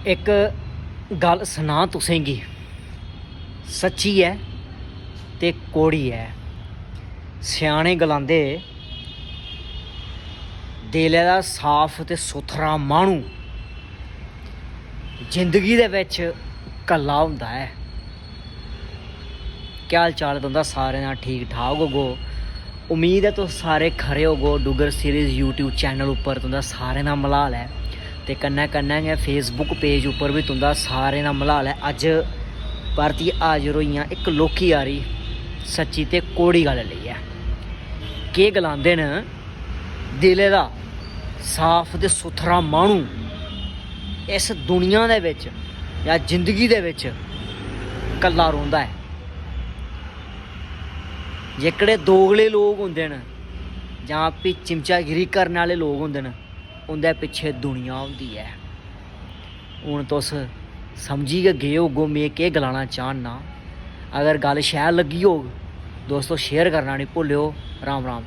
एक गल सुना तुसें गी, सच्ची है ते कोड़ी है। सियाने गलांदे दिलै दा साफ ते सुथरा माह्नू जिंदगी दे विच कल्ला हुंदा है। क्या हाल चाल तुंदा सारें दा? ठीक ठाक होगो। उम्मीद है तुस सारे खरे होगो। डुगर सीरीज़ यूट्यूब चैनल उप्पर तुंदा सारें दा मलाल है ते कन्नै कन्नै गै फेसबुक पेज उप्पर भी तुंदा सारें दा मलाल है। अज्ज परतियै हाजिर होई आं इक लौह्की हारी सच्ची ते कोड़ी गल्ल लेइयै। केह् गलांदे न, दिलै दा साफ ते सुथरा माह्नू इस दुनिया दे विच जां जिंदगी दे विच कल्ला रौंह्दा है। जेह्कड़े दोगले लोग होंदे न जां फ्ही चिमचागिरी करने आह्ले लोग होंदे न, उं'दे पिच्छे दुनिया होंदी ऐ। हून तुस समझी गै गे होगो में केह् गलाना चाह्न्नां। अगर गल्ल शैल लग्गी होग दोस्तों शेयर करना निं भुल्लेओ। राम राम।